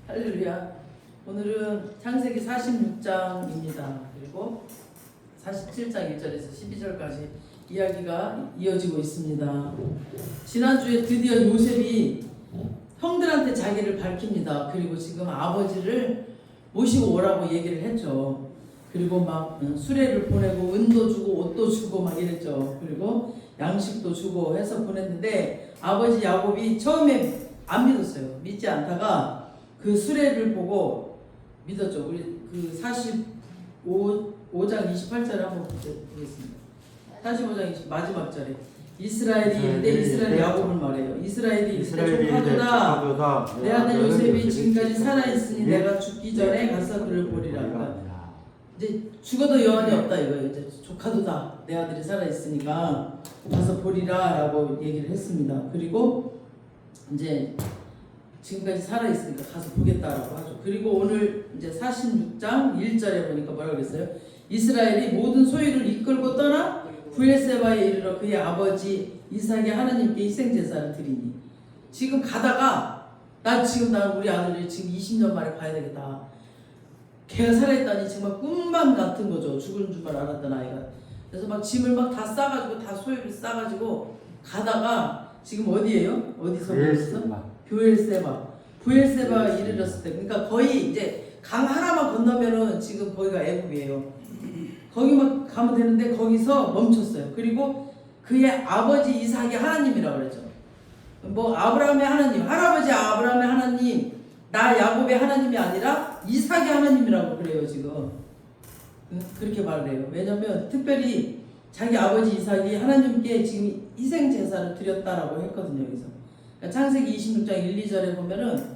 할렐루야. 오늘은 창세기 46장입니다. 그리고 47장 1절에서 12절까지 이야기가 이어지고 있습니다. 지난주에 드디어 요셉이 형들한테 자기를 밝힙니다. 그리고 지금 아버지를 모시고 오라고 얘기를 했죠. 그리고 막 수레를 보내고 은도 주고 옷도 주고 막 이랬죠. 그리고 양식도 주고 해서 보냈는데 아버지 야곱이 처음에 안 믿었어요. 믿지 않다가 그 수레를 보고 믿었죠. 우리 그 45장 28절을 한번 보겠습니다. 45장 20 마지막 절에 이스라엘이 이르되 이스라엘 야곱을 말해요. 이스라엘이 이르되 족하도다 내 아들 요셉이 지금까지 살아있으니 내가 죽기 전에 가서 그를 보리라. 그러니까 이제 죽어도 여한이 없다 이거예요. 이제 조카도다 내 아들이 살아있으니까 가서 보리라라고 얘기를 했습니다. 그리고 이제 지금까지 살아있으니까 가서 보겠다라고 하죠. 그리고 오늘 이제 46장 1절에 보니까 뭐라고 그랬어요? 이스라엘이 모든 소유를 이끌고 떠나 브엘세바에 이르러 그의 아버지 이삭의 하나님께 희생제사를 드리니 지금 가다가 나 우리 아들이 지금 20년 만에 봐야 되겠다. 걔가 살아있다니 정말 꿈만 같은 거죠. 죽은 줄만 알았던 아이가. 그래서 막 짐을 막 다 싸가지고 다 소유를 싸가지고 가다가 지금 어디예요? 어디서 보였어? 브엘세바에 이르렀을 때, 그러니까 거의 이제 강 하나만 건너면은 지금 거기가 애굽이에요. 거기만 가면 되는데 거기서 멈췄어요. 그리고 그의 아버지 이삭의 하나님이라고 그랬죠. 뭐 아브라함의 하나님, 할아버지 아브라함의 하나님, 나 야곱의 하나님이 아니라 이삭의 하나님이라고 그래요 지금. 그렇게 말을 해요. 왜냐면 특별히 자기 아버지 이삭이 하나님께 지금 희생 제사를 드렸다라고 했거든요. 여기서. 창세기 26장 1, 2절에 보면은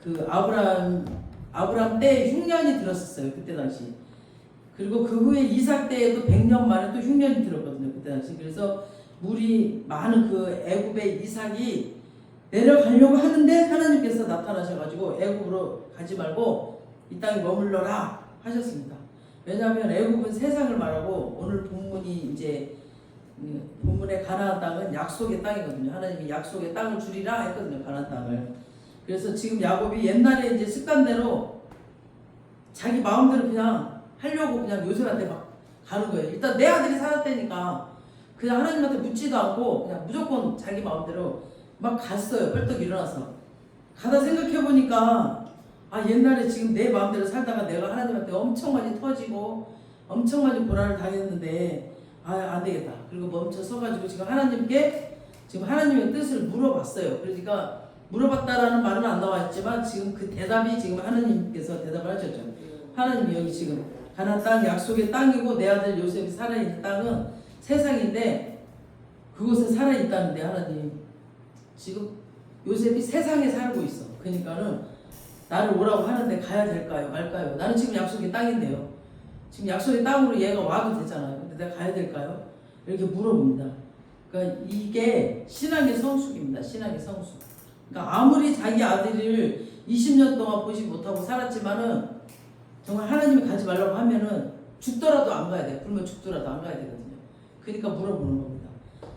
그 아브라함 때 흉년이 들었었어요. 그때 당시. 그리고 그 후에 이삭 때에도 100년 만에 또 흉년이 들었거든요. 그때 당시. 그래서 물이 많은 그 애굽의 이삭이 내려가려고 하는데 하나님께서 나타나셔가지고 애굽으로 가지 말고 이 땅에 머물러라 하셨습니다. 왜냐하면 애굽은 세상을 말하고 오늘 본문이 이제 본문의 가나안 땅은 약속의 땅이거든요. 하나님이 약속의 땅을 주리라 했거든요. 가나안 땅을. 그래서 지금 야곱이 옛날에 이제 습관대로 자기 마음대로 그냥 하려고 그냥 요셉한테 막 가는 거예요. 일단 내 아들이 살았다니까 그냥 하나님한테 묻지도 않고 그냥 무조건 자기 마음대로 막 갔어요. 뻘떡 일어나서. 가다 생각해보니까 아 옛날에 지금 내 마음대로 살다가 내가 하나님한테 엄청 많이 터지고 엄청 많이 고난을 당했는데 아 안되겠다. 그리고 멈춰 서가지고 지금 하나님께 지금 하나님의 뜻을 물어봤어요. 그러니까 물어봤다라는 말은 안 나와있지만 지금 그 대답이 지금 하나님께서 대답을 하셨죠. 하나님이 여기 지금 가나안 땅 약속의 땅이고 내 아들 요셉이 살아있는 땅은 세상인데 그곳에 살아있다는데 하나님 지금 요셉이 세상에 살고 있어. 그러니까는 나를 오라고 하는데 가야 될까요? 말까요? 나는 지금 약속의 땅인데요. 지금 약속의 땅으로 얘가 와도 되잖아요. 근데 내가 가야 될까요? 이렇게 물어봅니다. 그러니까 이게 신앙의 성숙입니다. 신앙의 성숙. 그러니까 아무리 자기 아들을 20년 동안 보지 못하고 살았지만은 정말 하나님이 가지 말라고 하면은 죽더라도 안 가야 돼. 그러면 죽더라도 안 가야 되거든요. 그러니까 물어보는 겁니다.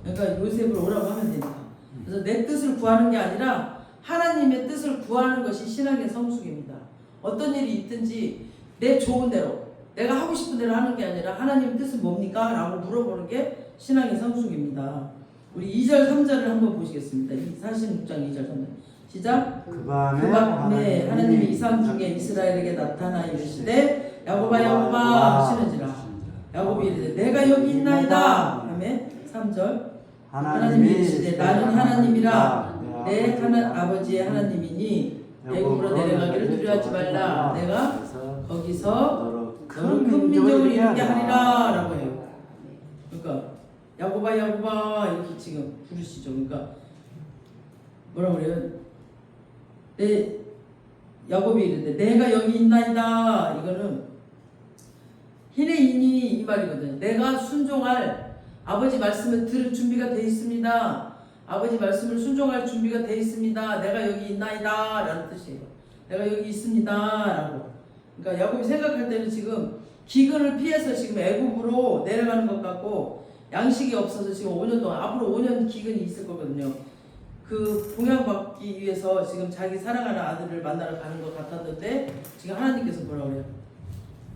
그러니까 요셉을 오라고 하면 되니까. 그래서 내 뜻을 구하는 게 아니라 하나님의 뜻을 구하는 것이 신앙의 성숙입니다. 어떤 일이 있든지 내 좋은 대로 내가 하고 싶은 대로 하는 게 아니라 하나님 뜻은 뭡니까? 라고 물어보는 게 신앙의 성숙입니다. 우리 2절 3절을 한번 보시겠습니다. 46장 2절 3절 시작. 그 밤에 하나님이 이상 중에 이스라엘에게 나타나 이르시되 야곱아 야곱아 하시는지라. 야곱이 이르되 내가 여기 있나이다. 다음에 3절 하나님이 이르시되 나는 하나님이라 내 아버지의 하나님이니 애굽으로 내려가기를 두려워하지 말라. 내가 거기서 너는 큰 민족을 이루게 하리라 라고 해요. 그러니까 야곱아 야곱아 이렇게 지금 부르시죠. 그러니까 뭐라고 그래요? 야곱이 이르되 내가 여기 있나이다. 이거는 히네이니 이 말이거든요. 내가 순종할 아버지 말씀을 들을 준비가 되어 있습니다. 아버지 말씀을 순종할 준비가 되어 있습니다. 내가 여기 있나이다 라는 뜻이에요. 내가 여기 있습니다 라고. 그러니까 야곱이 생각할 때는 지금 기근을 피해서 지금 애굽으로 내려가는 것 같고 양식이 없어서 지금 5년 동안 앞으로 5년 기근이 있을 거거든요. 그 봉양받기 위해서 지금 자기 사랑하는 아들을 만나러 가는 것 같았는데 지금 하나님께서 뭐라고 그래요?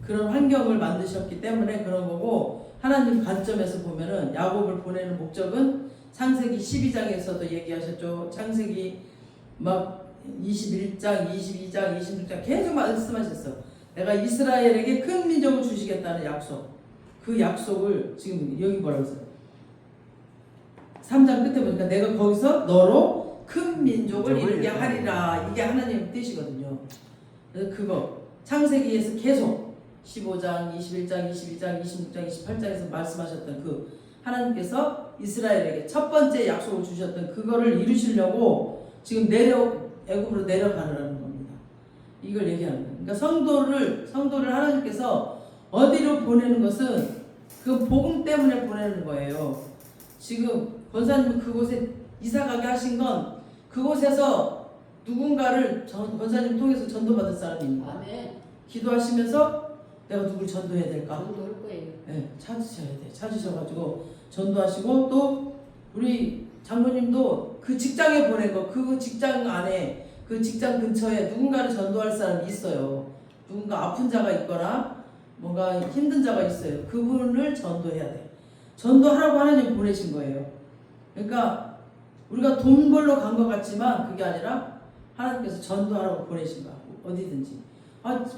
그런 환경을 만드셨기 때문에 그런 거고, 하나님 관점에서 보면은 야곱을 보내는 목적은 창세기 12장에서도 얘기하셨죠. 창세기 막 21장, 22장, 26장 계속 말씀하셨어. 내가 이스라엘에게 큰 민족을 주시겠다는 약속. 그 약속을 지금 여기 뭐라고 했어요? 3장 끝에 보니까 내가 거기서 너로 큰 민족을 이루게 하리라. 이게 하나님의 뜻이거든요. 그래서 그거 창세기에서 계속 15장, 21장, 22장, 26장, 28장에서 말씀하셨던 그 하나님께서 이스라엘에게 첫 번째 약속을 주셨던 그거를 이루시려고 지금 애굽으로 내려가라는 겁니다. 이걸 얘기하는 거예요. 그러니까 성도를 하나님께서 어디로 보내는 것은 그 복음 때문에 보내는 거예요. 지금 권사님은 그곳에 이사가게 하신 건 그곳에서 누군가를 권사님 통해서 전도받을 사람입니다. 아멘. 기도하시면서 내가 누굴 전도해야 될까? 전도할 거예요. 네, 찾으셔야 돼. 찾으셔가지고 전도하시고, 또 우리 장로님도 그 직장에 보낸 거, 그 직장 안에 그 직장 근처에 누군가를 전도할 사람이 있어요. 누군가 아픈 자가 있거나 뭔가 힘든 자가 있어요. 그분을 전도해야 돼. 전도하라고 하나님 보내신 거예요. 그러니까 우리가 돈 벌러 간 것 같지만 그게 아니라 하나님께서 전도하라고 보내신 거야. 어디든지.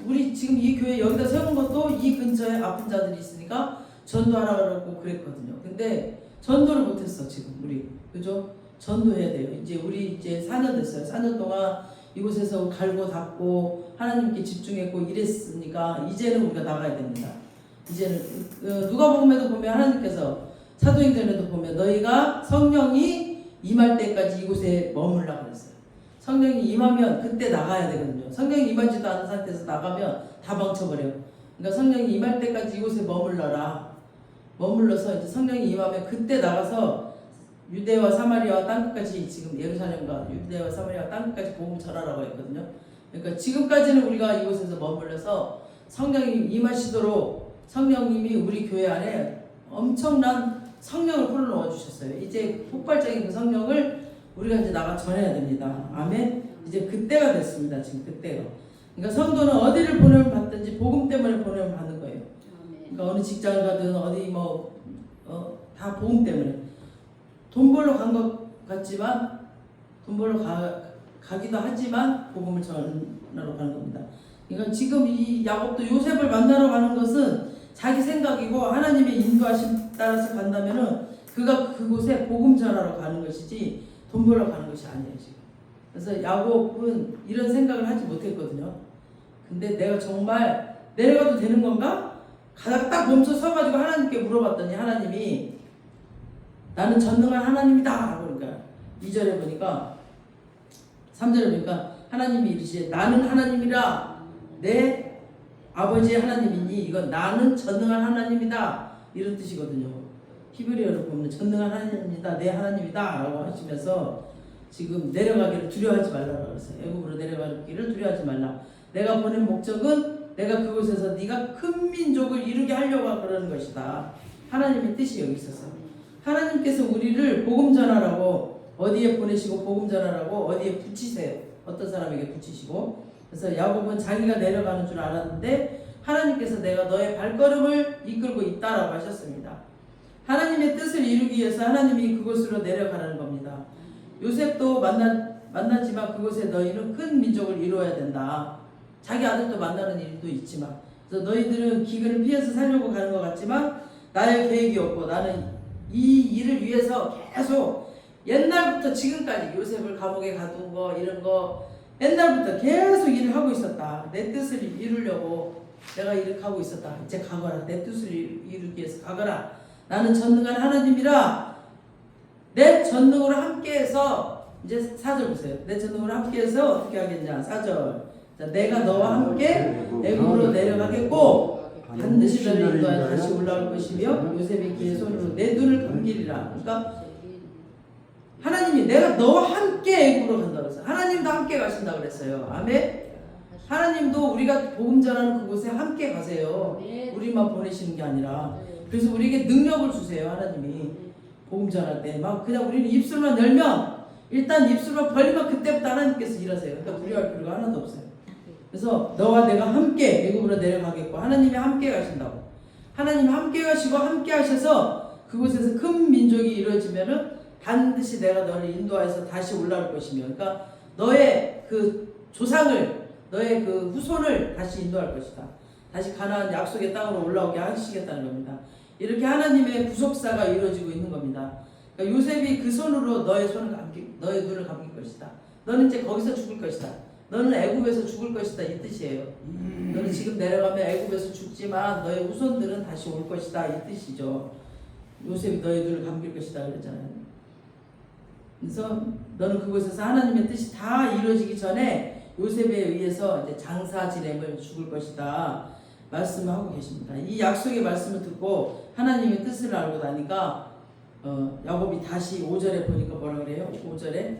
우리 지금 이 교회 여기다 세운 것도 이 근처에 아픈 자들이 있으니까 전도하라고 그랬거든요. 근데 전도를 못했어 지금 우리. 그죠? 전도해야 돼요. 우리 이제 4년 됐어요. 4년 동안 이곳에서 갈고 닦고 하나님께 집중했고 이랬으니까 이제는 우리가 나가야 됩니다. 이제는 누가복음에도 보면 하나님께서, 사도행전에도 보면 너희가 성령이 임할 때까지 이곳에 머물라 그랬어요. 성령이 임하면 그때 나가야 되거든요. 성령이 임하지도 않은 상태에서 나가면 다 망쳐버려요. 그러니까 성령이 임할 때까지 이곳에 머물러라. 머물러서 이제 성령이 임하면 그때 나가서 유대와 사마리아와 땅끝까지, 지금 예루살렘과 유대와 사마리아와 땅끝까지 복음 전하라고 했거든요. 그러니까 지금까지는 우리가 이곳에서 머물러서 성령이 임하시도록 성령님이 우리 교회 안에 엄청난 성령을 불어넣어 주셨어요. 이제 폭발적인 그 성령을 우리가 이제 나가 전해야 됩니다. 아멘. 이제 그때가 됐습니다. 지금 그때가. 그러니까 성도는 어디를 보내면 받든지 복음 때문에 보내면 받는 거예요. 그러니까 어느 직장을 가든 어디 다 복음 때문에. 돈 벌러 간 것 같지만, 돈 벌러 가기도 하지만 복음을 전하러 가는 겁니다. 그러니까 지금 이 야곱도 요셉을 만나러 가는 것은 자기 생각이고 하나님의 인도하심 따라서 간다면은 그가 그곳에 복음 전하러 가는 것이지 돈 벌러 가는 것이 아니에요 지금. 그래서 야곱은 이런 생각을 하지 못했거든요. 근데 내가 정말 내려가도 되는 건가? 가다가 딱 멈춰 서가지고 하나님께 물어봤더니 하나님이 나는 전능한 하나님이다 라고. 그러니까 2절에 보니까, 3절에 보니까 하나님이 이르시되 나는 하나님이라 내 아버지의 하나님이니, 이건 나는 전능한 하나님이다 이런 뜻이거든요. 히브리어로 보면 전능한 하나님이다, 내 하나님이다 라고 하시면서 지금 내려가기를 두려워하지 말라고 그랬어요. 애굽으로 내려가기를 두려워하지 말라. 내가 보낸 목적은 내가 그곳에서 네가 큰 민족을 이루게 하려고 그러는 것이다. 하나님의 뜻이 여기 있어서. 하나님께서 우리를 복음 전하라고 어디에 보내시고 복음 전하라고 어디에 붙이세요. 어떤 사람에게 붙이시고. 그래서 야곱은 자기가 내려가는 줄 알았는데 하나님께서 내가 너의 발걸음을 이끌고 있다라고 하셨습니다. 하나님의 뜻을 이루기 위해서 하나님이 그곳으로 내려가라는 겁니다. 요셉도 만났지만 그곳에 너희는 큰 민족을 이루어야 된다. 자기 아들도 만나는 일도 있지만, 그래서 너희들은 기근을 피해서 살려고 가는 것 같지만 나의 계획이 없고 나는 이 일을 위해서 계속 옛날부터 지금까지 요셉을 감옥에 가둔 거 이런 거 옛날부터 계속 일을 하고 있었다. 내 뜻을 이루려고 내가 이렇게 하고 있었다. 이제 가거라. 내 뜻을 이루기 위해서 가거라. 나는 전능한 하나님이라. 내 전능으로 함께해서, 이제 4절 보세요. 내 전능으로 함께해서 어떻게 하겠냐. 4절. 자, 내가 너와 함께 애굽으로 내려가겠고 반드시 너를 인도하여 다시 올라올 것이며 요셉의 기의 손으로 내 눈을 감기리라. 그러니까 하나님이 내가 너와 함께 애굽으로 간다 그랬어요. 하나님도 함께 가신다 그랬어요. 아멘. 하나님도 우리가 복음 전하는 그곳에 함께 가세요. 우리만 보내시는 게 아니라. 그래서 우리에게 능력을 주세요. 하나님이 복음 전할 때 막 그냥 우리는 입술만 열면 일단 입술만 벌리면 그때부터 하나님께서 일하세요. 그러니까 두려워할 필요가 하나도 없어요. 그래서 너와 내가 함께 애굽으로 내려가겠고 하나님이 함께 가신다고. 하나님이 함께 가시고 함께 하셔서 그곳에서 큰 민족이 이루어지면은 반드시 내가 너를 인도하여서 다시 올라올 것이며, 그러니까 너의 그 조상을, 너의 그 후손을 다시 인도할 것이다. 다시 가나안 약속의 땅으로 올라오게 하시겠다는 겁니다. 이렇게 하나님의 구속사가 이루어지고 있는 겁니다. 그러니까 요셉이 그 손으로 너의 눈을 감길 것이다. 너는 이제 거기서 죽을 것이다. 너는 애굽에서 죽을 것이다, 이 뜻이에요. 너는 지금 내려가면 애굽에서 죽지만 너의 후손들은 다시 올 것이다, 이 뜻이죠. 요셉이 너의 눈을 감길 것이다 그랬잖아요. 그래서 너는 그곳에서 하나님의 뜻이 다 이루어지기 전에 요셉에 의해서 이제 장사 지냄을 죽을 것이다 말씀하고 계십니다. 이 약속의 말씀을 듣고 하나님의 뜻을 알고 나니까 야곱이 다시 5절에 보니까 뭐라 그래요? 5절에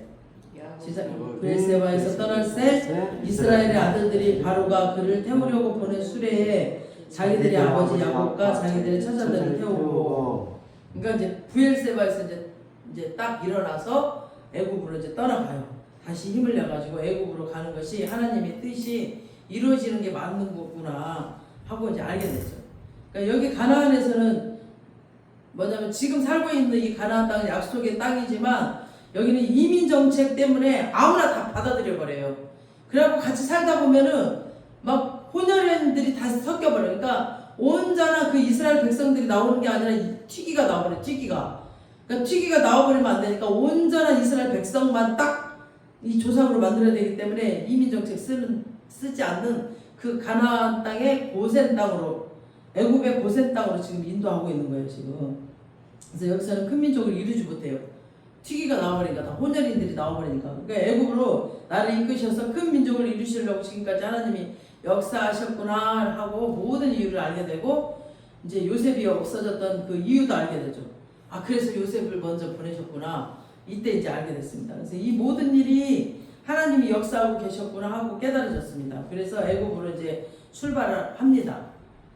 시작. 브엘세바에서 떠날새 이스라엘의 아들들이 바로가 그를 태우려고 보낸 수레에 자기들의 아버지 야곱과 자기들의 처자들을 태우고, 그러니까 이제 브엘세바에서 이제 딱 일어나서 애굽으로 이제 떠나가요. 다시 힘을 내가지고 애굽으로 가는 것이 하나님의 뜻이 이루어지는 게 맞는 거구나 하고 이제 알게 됐죠. 그러니까 여기 가나안에서는 뭐냐면 지금 살고 있는 이 가나안 땅은 약속의 땅이지만 여기는 이민 정책 때문에 아무나 다 받아들여 버려요. 그래갖고 같이 살다 보면은 막 혼혈인들이 다 섞여버려요. 그러니까 온전한 그 이스라엘 백성들이 나오는 게 아니라 튀기가 나와버려요. 그러니까 튀기가 나와버리면 안 되니까 온전한 이스라엘 백성만 딱 이 조상으로 만들어야 되기 때문에 이민 정책 쓰지 않는 그 가나안 땅의 고센 땅으로, 애굽의 고센 땅으로 지금 인도하고 있는 거예요 지금. 그래서 여기서는 큰 민족을 이루지 못해요. 튀기가 나와버리니까, 다 혼혈인들이 나와버리니까. 그러니까 애굽으로 나를 이끄셔서 큰 민족을 이루시려고 지금까지 하나님이 역사하셨구나 하고 모든 이유를 알게 되고, 이제 요셉이 없어졌던 그 이유도 알게 되죠. 아, 그래서 요셉을 먼저 보내셨구나, 이때 이제 알게 됐습니다. 그래서 이 모든 일이 하나님이 역사하고 계셨구나 하고 깨달아졌습니다. 그래서 애굽으로 이제 출발을 합니다.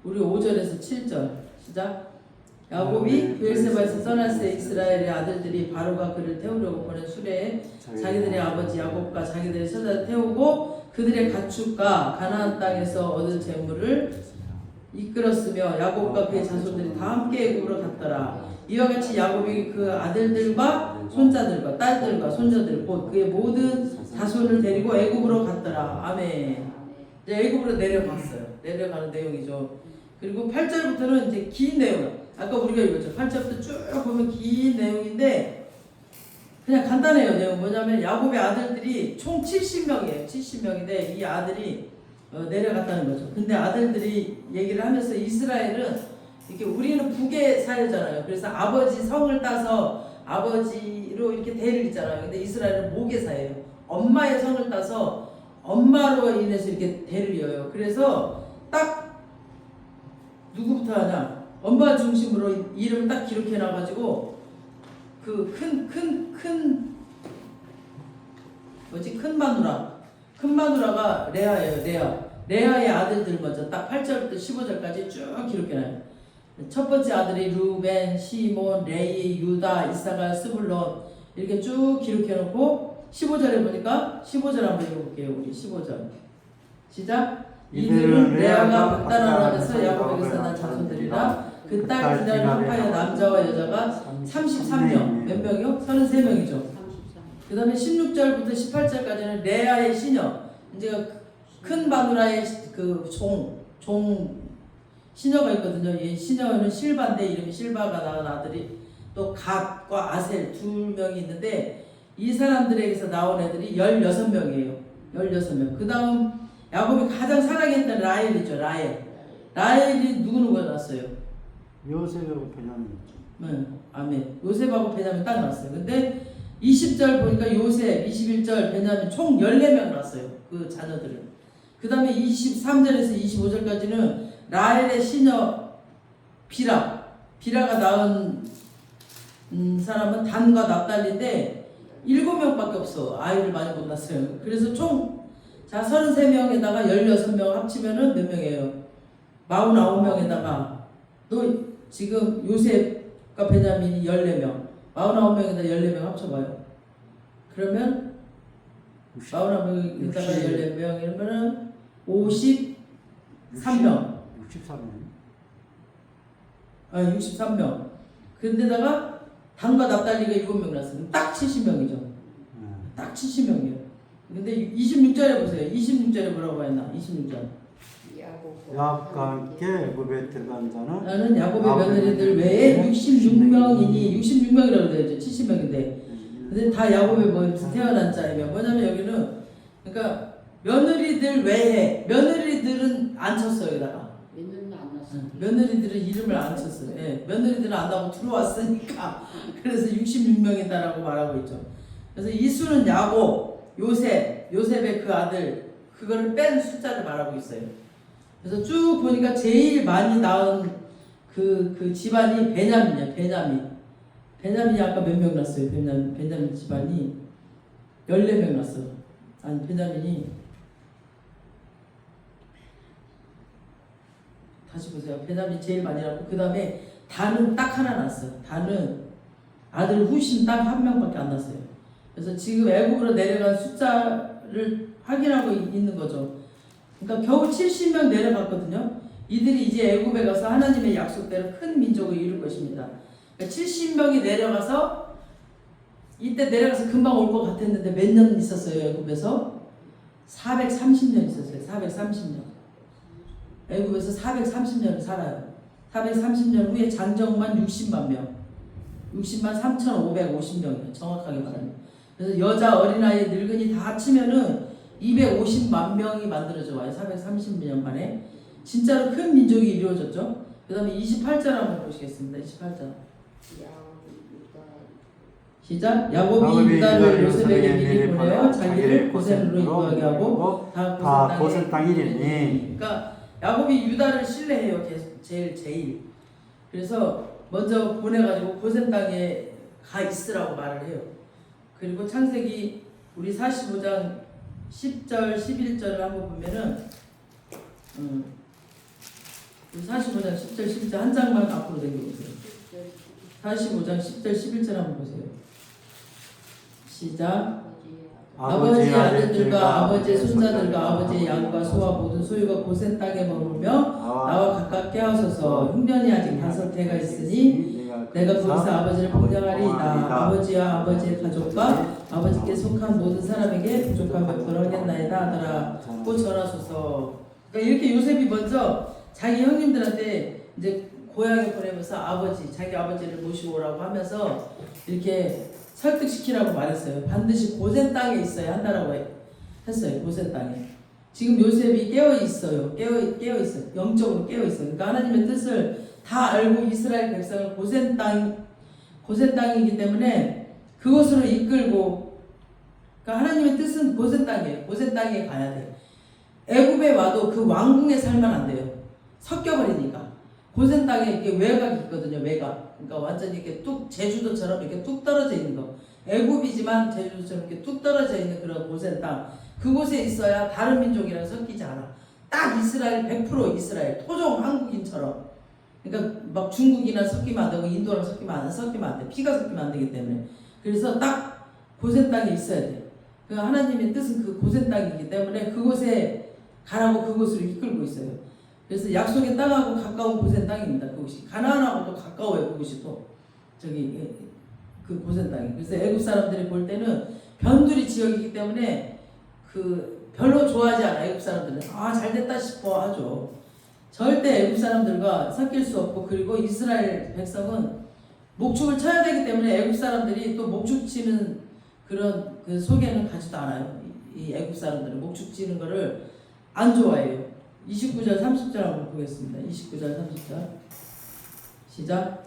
우리 5절에서 7절 시작. 야곱이 브엘세바에서 떠났을 때 이스라엘의 아들들이 바로가 그를 태우려고 보낸 수레에 자기들의 아버지 야곱과 자기들의 처자를 태우고 그들의 가축과 가나안 땅에서 얻은 재물을 이끌었으며 야곱과 그의 자손들이 다 함께 애굽으로 갔더라. 이와 같이 야곱이 그 아들들과 손자들과 딸들과 손자들 곧 그의 모든 자손을 데리고 애굽으로 갔더라. 아멘. 이제 애굽으로 내려갔어요. 내려가는 내용이죠. 그리고 8절부터는 이제 긴 내용, 아까 우리가 읽었죠. 8절부터 쭉 보면 긴 내용인데 그냥 간단해요. 내용 뭐냐면 야곱의 아들들이 총 70명이에요. 70명인데 이 아들이 내려갔다는 거죠. 근데 아들들이 얘기를 하면서 이스라엘은 이렇게 우리는 북에 살잖아요. 그래서 아버지 성을 따서 아버지로 이렇게 대를 있잖아요. 근데 이스라엘은 목에 사예요. 엄마의 성을 따서 엄마로 인해서 이렇게 대를 이어요. 그래서 딱 누구부터 하냐? 엄마 중심으로 이름을 딱 기록해놔가지고 그 큰 마누라가 레아예요. 레아의 아들들 먼저 딱 8절부터 15절까지 쭉 기록해놔요. 첫 번째 아들이 루벤, 시몬, 레이, 유다, 이사갈, 스불론 이렇게 쭉 기록해놓고 15절에 보니까 15절 한번 읽어볼게요. 우리 15절 시작. 이들은 레아가 박단하면서 야곱에게서 난 자손들이라 그 딸 디나를 합하여 남자와 여자가 33명. 몇 명이요? 33명이죠. 그 다음에 16절부터 18절까지는 레아의 시녀, 이제 큰 마누라의 그 종 시녀가 있거든요. 이 시녀는 실바인데 이름이 실바가 낳은 아들이 또 갓과 아셀 2명이 있는데 이 사람들에게서 나온 애들이 16명이에요. 16명. 그 다음 야곱이 가장 사랑했던 라헬이죠. 라헬이 누구누구가 낳았어요? 요셉하고 베냐민 있죠. 네, 아멘. 요셉하고 베냐민 딱 낳았어요. 근데 20절 보니까 요셉, 21절 베냐민 총 14명 낳았어요. 그 자녀들을. 그 다음에 23절에서 25절까지는 라헬의 시녀 비라가 낳은 사람은 단과 납달리인데 7명밖에 없어. 아이를 많이 못 낳았어요. 그래서 총 33명에다가 16명 합치면은 몇 명이에요? 49명에다가 또 지금 요셉과 베냐민이 14명, 49명에다 14명 합쳐봐요. 그러면 41명에다가 14명 이러면은 53명. 63명. 63명. 근데다가 단과 납달리가 7명 났어요. 딱 70명이죠. 딱 70명이에요. 근데 26절에 보세요. 26절에 뭐라고 했나? 26절. 야곱과 함께 애굽에 들어간 자는 나는 야곱의 며느리들 외에 66명이니 66명이라고 되죠. 70명인데. 근데 다 야곱의 모임에서 태어난 자이며 뭐냐면 여기는 그러니까 며느리들 외에 며느리들은 안 쳤어요. 여기다가. 며느리들은 이름을 안 쳤어요. 예, 며느리들은 안다고 들어왔으니까 그래서 66명이다라고 말하고 있죠. 그래서 이 수는 야곱, 요셉의 그 아들 그거를 뺀 숫자를 말하고 있어요. 그래서 쭉 보니까 제일 많이 낳은 그 집안이 베냐민이에요. 베냐민이 아까 몇 명 났어요. 베냐민 집안이 14명 났어. 아니 베냐민이 다시 보세요. 베냐민 제일 많이 낳고 그 다음에 단은 딱 하나 났어요. 단은 아들 후신 딱 한 명밖에 안 났어요. 그래서 지금 애굽으로 내려간 숫자를 확인하고 있는 거죠. 그러니까 겨우 70명 내려갔거든요. 이들이 이제 애굽에 가서 하나님의 약속대로 큰 민족을 이룰 것입니다. 그러니까 70명이 내려가서 이때 내려가서 금방 올 것 같았는데 몇 년 있었어요. 애굽에서 430년 있었어요. 430년. 애굽에서 430년을 살아요. 430년 후에 장정만 60만 명. 60만 3,550명이에요. 정확하게 말하면. 그래서 여자, 어린아이, 늙은이 다 합치면은 250만 명이 만들어져 와요. 430년 만에. 진짜로 큰 민족이 이루어졌죠. 그 다음에 28절 한번 보시겠습니다. 28절. 시작. 야곱이 유다를 요셉에게 미리 보내어 자기를 고센으로 인도하게 하고 다 고센 땅이리니. 그러니까 야곱이 유다를 신뢰해요. 제일. 그래서 먼저 보내가지고 고센 땅에 가 있으라고 말을 해요. 그리고 창세기 우리 45장 10절 11절을 한번 보면은 45장 10절 11절 한 장만 앞으로 당겨보세요. 45장 10절 11절 한번 보세요. 시작. 아버지의 아들들과 아버지의 손자들과 아버지의 양과 소와 모든 소유가 고센 땅에 머물며 나와 가깝게 하소서. 흉년이 아직 5해가 있으니 내가 거기서 아버지를 공경하리이다. 아버지와 아버지의 가족과 아버지께 속한 모든 사람에게 부족한 베풀어 하겠나이다 하더라. 꼭 전하소서. 그러니까 이렇게 요셉이 먼저 자기 형님들한테 이제 고향에 보내면서 자기 아버지를 모시고 오라고 하면서 이렇게 설득시키라고 말했어요. 반드시 고센 땅에 있어야 한다라고 했어요. 고센 땅에. 지금 요셉이 깨어있어요. 깨어있어요. 영적으로 깨어있어요. 그러니까 하나님의 뜻을 다 알고 이스라엘 백성을 고센 땅이기 때문에 그곳으로 이끌고, 그러니까 하나님의 뜻은 고센 땅이에요. 고센 땅에 가야 돼. 애굽에 와도 그 왕궁에 살면 안 돼요. 섞여버리니까. 고센 땅에 이렇게 외곽이 있거든요. 외곽. 그러니까 완전히 이렇게 뚝 제주도처럼 이렇게 뚝 떨어져 있는 거. 애굽이지만 제주도처럼 이렇게 뚝 떨어져 있는 그런 고센 땅. 그곳에 있어야 다른 민족이랑 섞이지 않아. 딱 이스라엘 100% 이스라엘 토종 한국인처럼. 그러니까 막 중국이나 섞이면 안 되고 인도랑 섞이면 안 돼. 피가 섞이면 안 되기 때문에. 그래서 딱 고센 땅에 있어야 돼. 그러니까 하나님의 뜻은 그 고센 땅이기 때문에 그곳에 가라고 그곳으로 이끌고 있어요. 그래서 약속의 땅하고 가까운 고센 땅입니다. 그곳이 가나안하고 또 가까워요. 그곳이 또 저기 그 고센 땅이. 그래서 애굽 사람들이 볼 때는 변두리 지역이기 때문에 그 별로 좋아하지 않아. 애굽 사람들은 잘됐다 싶어 하죠. 절대 애굽 사람들과 섞일 수 없고, 그리고 이스라엘 백성은 목축을 쳐야 되기 때문에 애굽 사람들이 또 목축 치는 그런 그 속에는 가지도 않아요. 이 애굽 사람들은 목축 치는 거를 안 좋아해요. 29절 30절 한번 보겠습니다. 29절 30절 시작.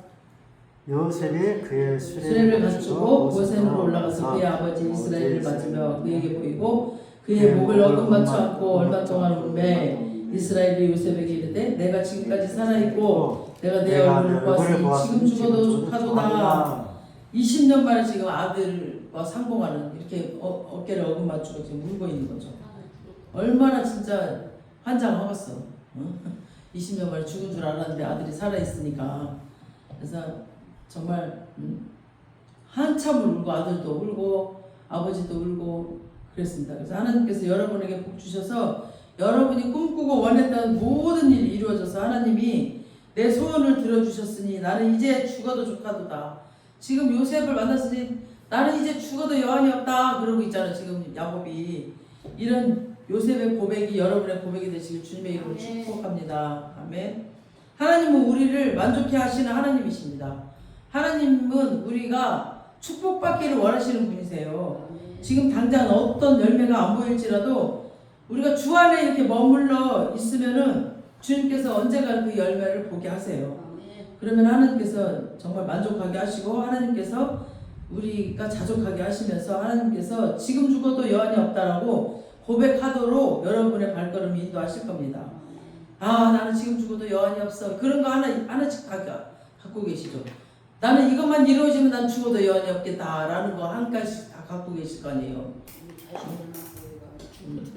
요셉이 그의 수레를 갖추고 고센으로 올라가서 그의 아버지 이스라엘을 맞으며 그에게 보이고 그의 목을 어금 맞춰 안고 얼마 동안 울매 이스라엘이 요셉에게 이르되 내가 지금까지 살아있고 내가 내 얼굴을 보았으니 지금 죽어도 좋하도다. 20년 만에 지금 아들과 상봉하는, 이렇게 어깨를 어금 맞추고 지금 울고 있는 거죠. 얼마나 진짜 환장하겠어. 20년 만에 죽은 줄 알았는데 아들이 살아있으니까. 그래서 정말 한참을 울고, 아들도 울고 아버지도 울고 그랬습니다. 그래서 하나님께서 여러분에게 복 주셔서 여러분이 꿈꾸고 원했던 모든 일이 이루어져서 하나님이 내 소원을 들어주셨으니 나는 이제 죽어도 조카도다. 지금 요셉을 만났으니 나는 이제 죽어도 여한이 없다 그러고 있잖아. 지금 야곱이. 이런 요셉의 고백이 여러분의 고백이 되시길 주님의 이름으로 축복합니다. 아멘. 하나님은 우리를 만족해 하시는 하나님이십니다. 하나님은 우리가 축복받기를 원하시는 분이세요. 지금 당장 어떤 열매가 안 보일지라도 우리가 주 안에 이렇게 머물러 있으면은 주님께서 언젠가 그 열매를 보게 하세요. 그러면 하나님께서 정말 만족하게 하시고 하나님께서 우리가 자족하게 하시면서 하나님께서 지금 죽어도 여한이 없다라고 고백하도록 여러분의 발걸음을 인도하실 겁니다. 아, 나는 지금 죽어도 여한이 없어. 그런 거 하나씩 갖고 계시죠. 나는 이것만 이루어지면 난 죽어도 여한이 없겠다라는 거 한 가지씩 다 갖고 계실 거 아니에요.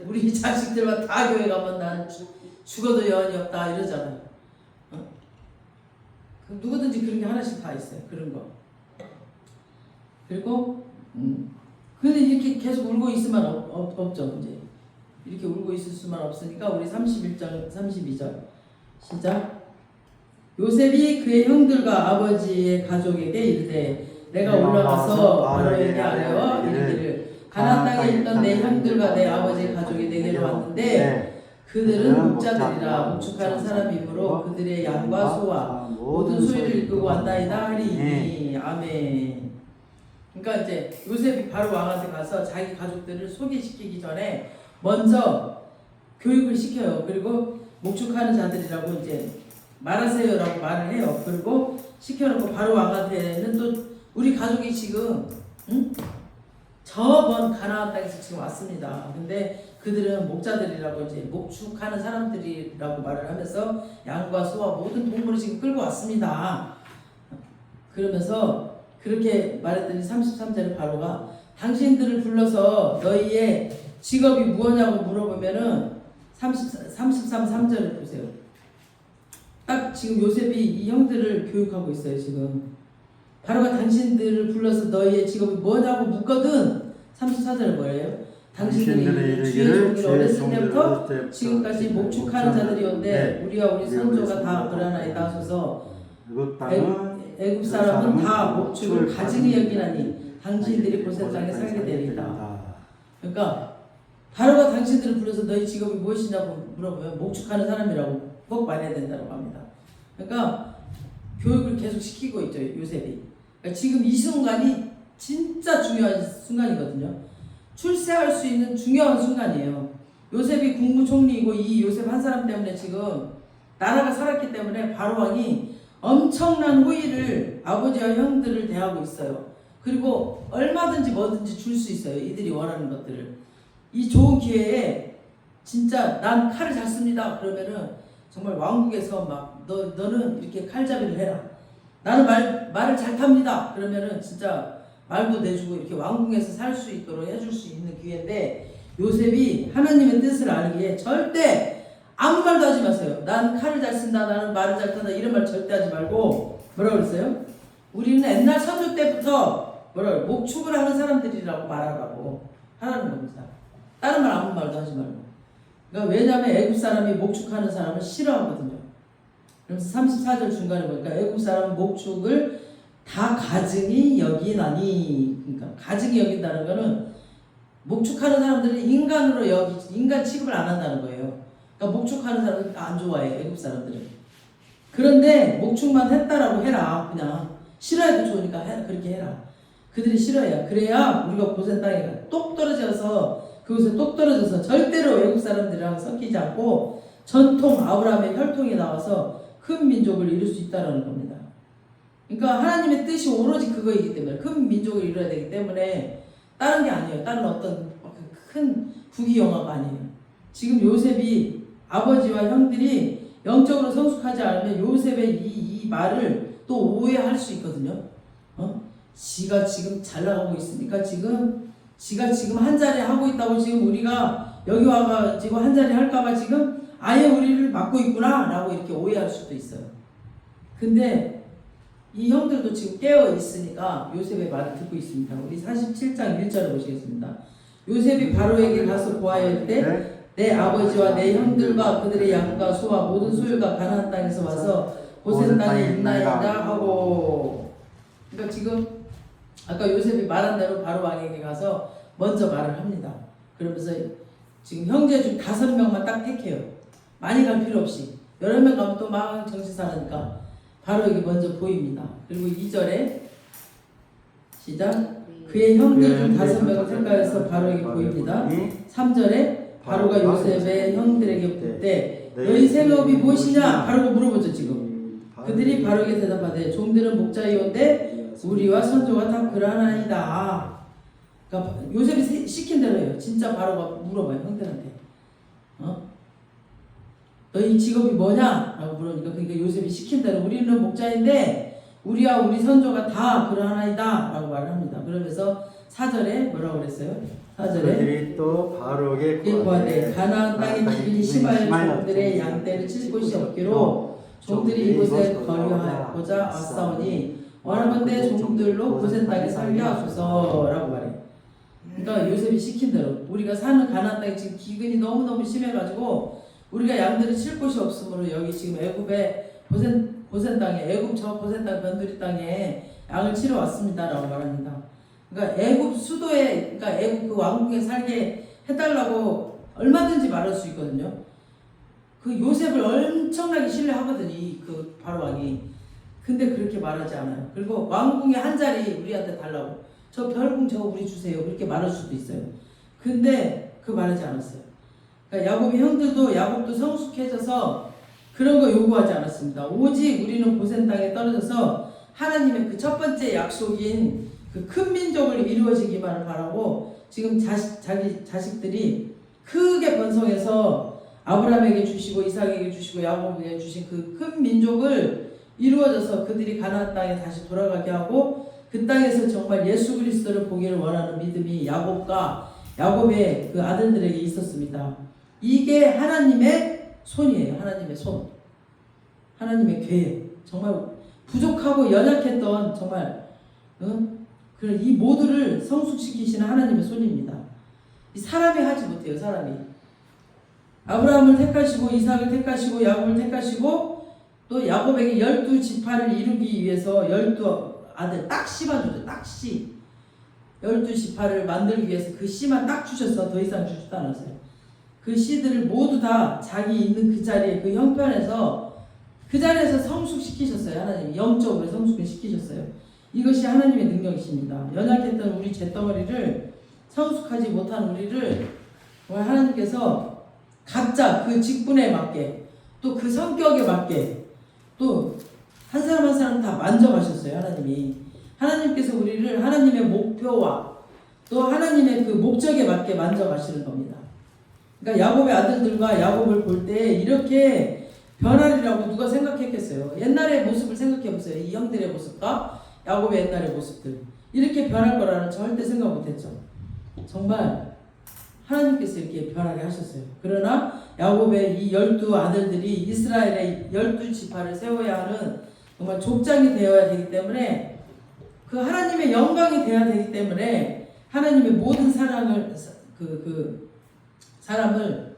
우리 자식들만 다 교회 가면 난 죽어도 여한이 없다 이러잖아요. 누구든지 그런 게 하나씩 다 있어요. 그런 거. 그리고 근데 이렇게 계속 울고 있으면 없죠. 이제 이렇게 울고 있을 수만 없으니까 우리 31장 32절 시작. 요셉이 그의 형들과 아버지의 가족에게 이르되 내가 올라가서 바로에게 아뢰어 이르기를 가나안 땅에 있던 내 형들과 내 아버지의 가족이 내게로 왔는데 그들은 목자들이라 목축하는 사람이므로 그들의 양과 소와 모든 소유를 이끌고 왔나이다 하리니. 아멘. 그러니까 이제 요셉이 바로 왕한테 가서 자기 가족들을 소개시키기 전에 먼저 교육을 시켜요. 그리고 목축하는 자들이라고 이제 말하세요라고 말을 해요. 그리고 시켜놓고 바로 왕한테는 또 우리 가족이 지금 저번 가나안 땅에서 지금 왔습니다. 근데 그들은 목자들이라고 이제 목축하는 사람들이라고 말을 하면서 양과 소와 모든 동물을 지금 끌고 왔습니다. 그러면서 그렇게 말했더니 33절에 바로가 당신들을 불러서 너희의 직업이 무엇냐고 물어보면은 33절을 보세요. 딱 지금 요셉이 이 형들을 교육하고 있어요. 지금 바로가 당신들을 불러서 너희의 직업이 뭐냐고 묻거든 34절은 뭐예요? 당신들이 주의 종기를 어렸을 때부터 지금까지 목축하는 자들이온데 우리와 우리 선조가 다 그러나이다 하소서. 애굽 사람은 다 목축을 가증히 여기나니 당신들이 고센 땅에 살게 되리이다. 그러니까 바로가 당신들을 불러서 너희 직업이 무엇이냐고 물어보면 목축하는 사람이라고 꼭 말해야 된다고 합니다. 그러니까 교육을 계속 시키고 있죠. 요셉이. 그러니까 지금 이 순간이 진짜 중요한 순간이거든요. 출세할 수 있는 중요한 순간이에요. 요셉이 국무총리이고 이 요셉 한 사람 때문에 지금 나라가 살았기 때문에 바로 왕이 엄청난 호의를 아버지와 형들을 대하고 있어요. 그리고 얼마든지 뭐든지 줄 수 있어요. 이들이 원하는 것들을. 이 좋은 기회에 진짜 난 칼을 잘 씁니다. 그러면은 정말 왕국에서 막 너는 이렇게 칼잡이를 해라. 나는 말을 잘 탑니다. 그러면은 진짜 말도 내주고 이렇게 왕궁에서 살 수 있도록 해줄 수 있는 기회인데 요셉이 하나님의 뜻을 알기에 절대 아무 말도 하지 마세요. 난 칼을 잘 쓴다. 나는 말을 잘 탄다. 이런 말 절대 하지 말고 뭐라고 그랬어요? 우리는 옛날 선조 때부터 뭐라고 목축을 하는 사람들이라고 말하라고 하라는 겁니다. 다른 말 아무 말도 하지 말고. 그러니까 왜냐하면 애굽 사람이 목축하는 사람을 싫어하거든요. 그래서 34절 중간에 보니까 애굽 사람은 목축을 다 가증히 여기나니. 그러니까 가증히 여긴다는 거는 목축하는 사람들은 인간으로 인간 취급을 안 한다는 거예요. 그러니까 목축하는 사람들은 안 좋아해. 애굽 사람들은. 그런데 목축만 했다라고 해라. 그냥 싫어해도 좋으니까 그렇게 해라. 그들이 싫어해요. 그래야 우리가 고센 땅에 똑 떨어져서 그곳에 똑 떨어져서 절대로 외국 사람들이랑 섞이지 않고 전통 아브라함의 혈통이 나와서 큰 민족을 이룰 수 있다는 겁니다. 그러니까 하나님의 뜻이 오로지 그거이기 때문에 큰 민족을 이뤄야 되기 때문에 다른 게 아니에요. 다른 어떤 큰 부귀영화가 아니에요. 지금 요셉이 아버지와 형들이 영적으로 성숙하지 않으면 요셉의 이 말을 또 오해할 수 있거든요. 지가 지금 잘 나가고 있으니까 지가 지금 한 자리 하고 있다고 지금 우리가 여기 와가지고 한 자리 할까봐 지금 아예 우리를 막고 있구나 라고 이렇게 오해할 수도 있어요. 근데 이 형들도 지금 깨어 있으니까 요셉의 말을 듣고 있습니다. 우리 47장 1절을 보시겠습니다. 요셉이 바로에게 가서 보아야 할 때 내 아버지와 내 형들과 그들의 양과 소와 모든 소유가 가나안 땅에서 와서 고센 땅에 있나이다 하고. 그러니까 지금 아까 요셉이 말한 대로 바로 왕에게 가서 먼저 말을 합니다. 그러면서 지금 형제 중 5명만 딱 택해요. 많이 갈 필요 없이. 여러 명 가면 또 막 정신 사나니까 바로에게 먼저 보입니다. 그리고 2절에 시작. 그의 형들 중 5명을 택하여서 바로에게 보입니다. 3절에 바로가 요셉의 형들에게 묻되 너희 생업이 무엇이냐? 바로가 물어보죠 지금. 그들이 바로에게 대답하되 종들은 목자이온데 우리와 선조가 다 그러하나이다. 그러니까 요셉이 시킨 대로 해요. 진짜 바로가 물어봐요 형들한테. 너희 직업이 뭐냐? 라고 물으니까 그러니까 요셉이 시킨 대로 우리는 목자인데 우리와 우리 선조가 다 그러하나이다 라고 말을 합니다. 그러면서 4절에 뭐라고 그랬어요? 4절에 그들이 또 바로에게 구하되 가나안 땅의 기근이 심하여 종들의 양떼를 칠 곳이 없기로 종들이 이곳에 거류하고자 왔사오니 원하건대 종들로 고센 땅에 살게 하소서 라고 말해요. 그러니까 요셉이 시킨 대로 우리가 사는 가나안 땅에 지금 기근이 너무너무 심해가지고 우리가 양들을 칠 곳이 없으므로 여기 지금 애굽의 고센 땅에 애굽 저 고센 땅 변두리 땅에 양을 치러 왔습니다라고 말합니다. 그러니까 애굽 수도에 그러니까 애굽 그 왕궁에 살게 해달라고 얼마든지 말할 수 있거든요. 그 요셉을 엄청나게 신뢰하거든요. 그 바로 왕이. 근데 그렇게 말하지 않아요. 그리고 왕궁에 한 자리 우리한테 달라고. 저 별궁 저거 우리 주세요. 그렇게 말할 수도 있어요. 근데 그 말하지 않았어요. 그러니까 야곱의 형들도 야곱도 성숙해져서 그런 거 요구하지 않았습니다. 오직 우리는 고센 땅에 떨어져서 하나님의 그 첫 번째 약속인 그 큰 민족을 이루어지기만을 바라고 지금 자기 자식들이 크게 번성해서 아브라함에게 주시고 이삭에게 주시고 야곱에게 주신 그 큰 민족을 이루어져서 그들이 가나안 땅에 다시 돌아가게 하고 그 땅에서 정말 예수 그리스도를 보기를 원하는 믿음이 야곱의 그 아들들에게 있었습니다. 이게 하나님의 손이에요. 하나님의 손. 하나님의 계획. 정말 부족하고 연약했던 정말 그런 이 모두를 성숙시키시는 하나님의 손입니다. 이 사람이 하지 못해요. 사람이. 아브라함을 택하시고 이삭을 택하시고 야곱을 택하시고 또 야곱에게 12지파를 이루기 위해서 12아들 딱 씨만 주죠. 딱 씨. 12지파를 만들기 위해서 그 씨만 딱 주셔서 더 이상 주지도 않았어요. 그 씨들을 모두 다 자기 있는 그 자리에 그 형편에서 그 자리에서 성숙시키셨어요. 하나님이 영적으로 성숙을 시키셨어요. 이것이 하나님의 능력이십니다. 연약했던 우리 잿덩어리를 성숙하지 못한 우리를 하나님께서 각자 그 직분에 맞게 또 그 성격에 맞게 또 한 사람 한 사람 다 만져가셨어요. 하나님께서 우리를 하나님의 목표와 또 하나님의 그 목적에 맞게 만져가시는 겁니다. 그러니까 야곱의 아들들과 야곱을 볼 때 이렇게 변하리라고 누가 생각했겠어요. 옛날의 모습을 생각해보세요. 이 형들의 모습과 야곱의 옛날의 모습들 이렇게 변할 거라는 절대 생각 못했죠. 정말 하나님께서 이렇게 변하게 하셨어요. 그러나 야곱의 이 12아들들이 이스라엘의 12지파를 세워야 하는 정말 족장이 되어야 되기 때문에 그 하나님의 영광이 되어야 되기 때문에 하나님의 모든 사랑을 사람을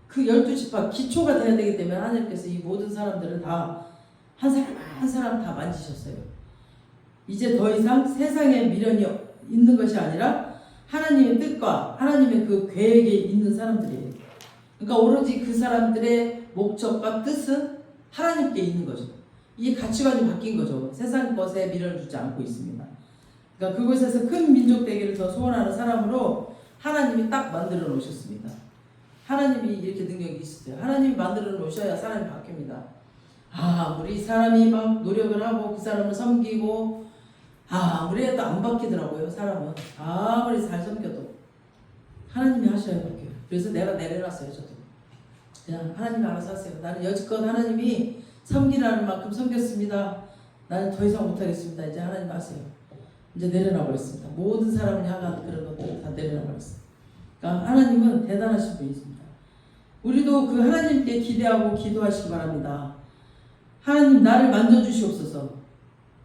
그 12지파 기초가 되어야 되기 때문에 하나님께서 이 모든 사람들을 다 한 사람 한 사람 다 만지셨어요. 이제 더 이상 세상에 미련이 있는 것이 아니라 하나님의 뜻과 하나님의 그 계획에 있는 사람들이에요. 그러니까 오로지 그 사람들의 목적과 뜻은 하나님께 있는 거죠. 이 가치관이 바뀐 거죠. 세상 것에 미련을 두지 않고 있습니다. 그러니까 그곳에서 큰 민족 되기를 더 소원하는 사람으로 하나님이 딱 만들어 놓으셨습니다. 하나님이 이렇게 능력이 있으세요. 하나님이 만들어 놓으셔야 사람이 바뀝니다. 우리 사람이 막 노력을 하고 그 사람을 섬기고 아무리 해도 안 바뀌더라고요. 사람은 아무리 잘 섬겨도 하나님이 하셔야 바뀌어요. 그래서 내가 내려놨어요. 저도 그냥 하나님이 알아서 하세요. 나는 여지껏 하나님이 섬기라는 만큼 섬겼습니다. 나는 더 이상 못하겠습니다. 이제 하나님 하세요. 이제 내려놔 버렸습니다. 모든 사람을 향한 그런 것들을 다 내려놔 버렸어요. 그러니까 하나님은 대단하신 분이십니다. 우리도 그 하나님께 기대하고 기도하시기 바랍니다. 하나님 나를 만져주시옵소서.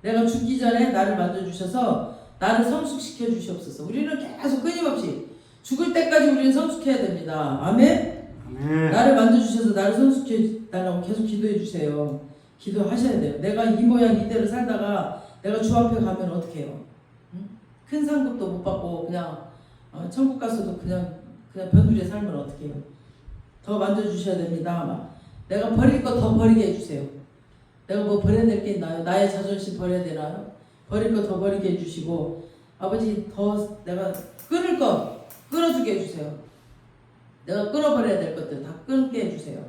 내가 죽기 전에 나를 만져주셔서 나를 성숙시켜 주시옵소서. 우리는 계속 끊임없이 죽을 때까지 우리는 성숙해야 됩니다. 아멘? 아멘. 나를 만져주셔서 나를 성숙해 달라고 계속 기도해 주세요. 기도하셔야 돼요. 내가 이 모양 이대로 살다가 내가 주 앞에 가면 어떻게 해요? 응? 큰 상급도 못 받고 그냥 천국 가서도 그냥 변두리에 살면 어떻게 해요? 더 만져주셔야 됩니다. 막 내가 버릴 거 더 버리게 해주세요. 내가 뭐 버려야 될 게 있나요? 나의 자존심 버려야 되나요? 버릴 거 더 버리게 해주시고 아버지 더 내가 끊을 거 끊어주게 해주세요. 내가 끊어버려야 될 것들 다 끊게 해주세요.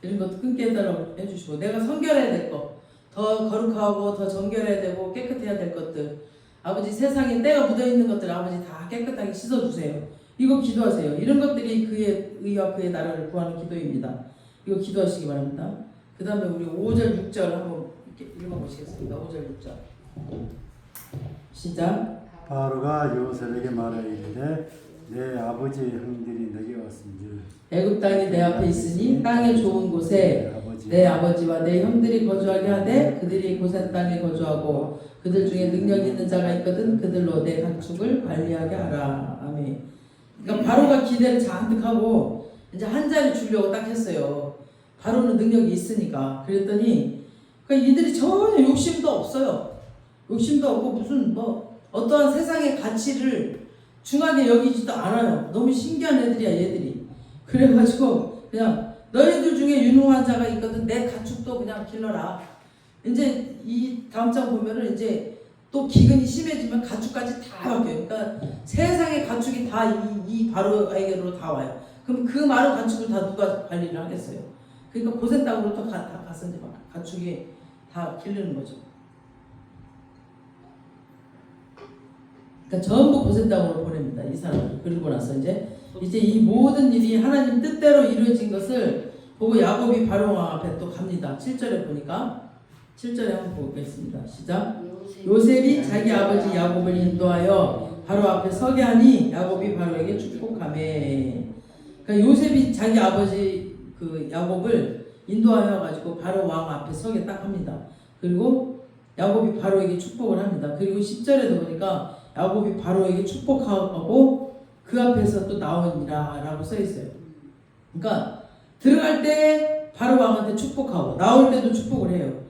이런 것도 끊게 해달라고 해주시고 내가 성결해야 될 거 더 거룩하고 더 정결해야 되고 깨끗해야 될 것들 아버지 세상에 때가 묻어있는 것들 아버지 다 깨끗하게 씻어주세요. 이거 기도하세요. 이런 것들이 그의 의와 그의 나라를 구하는 기도입니다. 이거 기도하시기 바랍니다. 그 다음에 우리 5절 6절 한번 이렇게 읽어보시겠습니다. 5절 6절 시작. 바로가 요셉에게 말하이르되 내 아버지 형들이 내게 왔은즉 애굽 땅이 내 앞에 있으니 땅의 좋은 곳에 내 아버지와 내 형들이 거주하게 하되 그들이 고센 땅에 거주하고 그들 중에 능력 있는 자가 있거든 그들로 내 가축을 관리하게 하라. 아멘. 그러니까 바로가 기대를 잔뜩 하고 이제 한 자리 주려고 딱 했어요. 바로는 능력이 있으니까. 그랬더니 그러니까 이들이 전혀 욕심도 없어요. 욕심도 없고 무슨 뭐 어떠한 세상의 가치를 중하게 여기지도 않아요. 너무 신기한 애들이야 얘들이. 그래가지고 그냥 너희들 중에 유능한 자가 있거든 내 가축도 그냥 길러라. 이제 이 다음 장 보면은 이제 또 기근이 심해지면 가축까지 다 바뀌어요. 그러니까 세상의 가축이 다 이 바로에게로 다 와요. 그럼 그 많은 가축을 다 누가 관리를 하겠어요? 그러니까 고센 땅으로 또 다 가서 이제 막 가축이 다 기르는 거죠. 그러니까 전부 고센 땅으로 보냅니다. 이 사람을. 그리고 나서 이제 이 모든 일이 하나님 뜻대로 이루어진 것을 보고 야곱이 바로 왕 앞에 또 갑니다. 7절에 보니까 7절에 한번 보겠습니다. 시작. 요셉이 자기 아버지 야곱을 인도하여 바로 앞에 서게 하니 야곱이 바로에게 축복하매. 그러니까 요셉이 자기 아버지 그 야곱을 인도하여 가지고 바로 왕 앞에 서게 딱 합니다. 그리고 야곱이 바로에게 축복을 합니다. 그리고 10절에도 보니까 야곱이 바로에게 축복하고 그 앞에서 또 나오니라 라고 써 있어요. 그러니까 들어갈 때 바로 왕한테 축복하고 나올 때도 축복을 해요.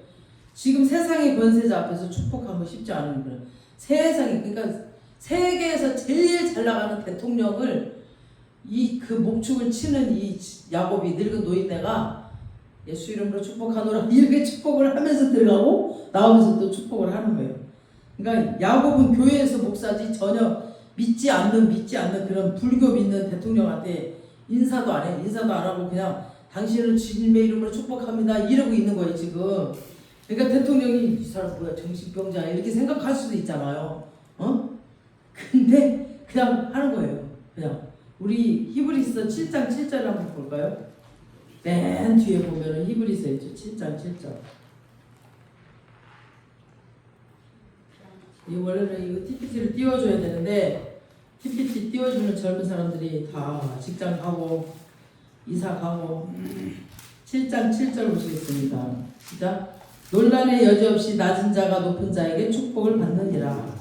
지금 세상의 권세자 앞에서 축복하고 쉽지 않은 거예요. 세상에 그러니까 세계에서 제일 잘 나가는 대통령을 그 목축을 치는 이 야곱이 늙은 노인네가 예수 이름으로 축복하노라 이렇게 축복을 하면서 들어가고 나오면서 또 축복을 하는 거예요. 그러니까 야곱은 교회에서 목사지 전혀 믿지 않는 그런 불교 믿는 대통령한테 인사도 안 해. 인사도 안 하고 그냥 당신을 주님의 이름으로 축복합니다 이러고 있는 거예요 지금. 그러니까 대통령이 이 사람 뭐야 정신병자 이렇게 생각할 수도 있잖아요. 근데 그냥 하는 거예요. 그냥 우리 히브리서 7장 7절 한번 볼까요? 맨 뒤에 보면은 히브리서 있죠. 7장 7절. 이 원래는 이거 PPT를 띄워줘야 되는데 PPT 띄워주는 젊은 사람들이 다 직장 가고 이사 가고 7장 7절 보시겠습니다. 시작. 논란의 여지없이 낮은 자가 높은 자에게 축복을 받느니라.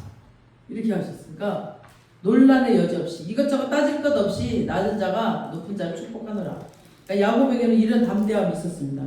이렇게 하셨으니까 논란의 여지없이 이것저것 따질 것 없이 낮은 자가 높은 자를 축복하느라. 그러니까 야곱에게는 이런 담대함이 있었습니다.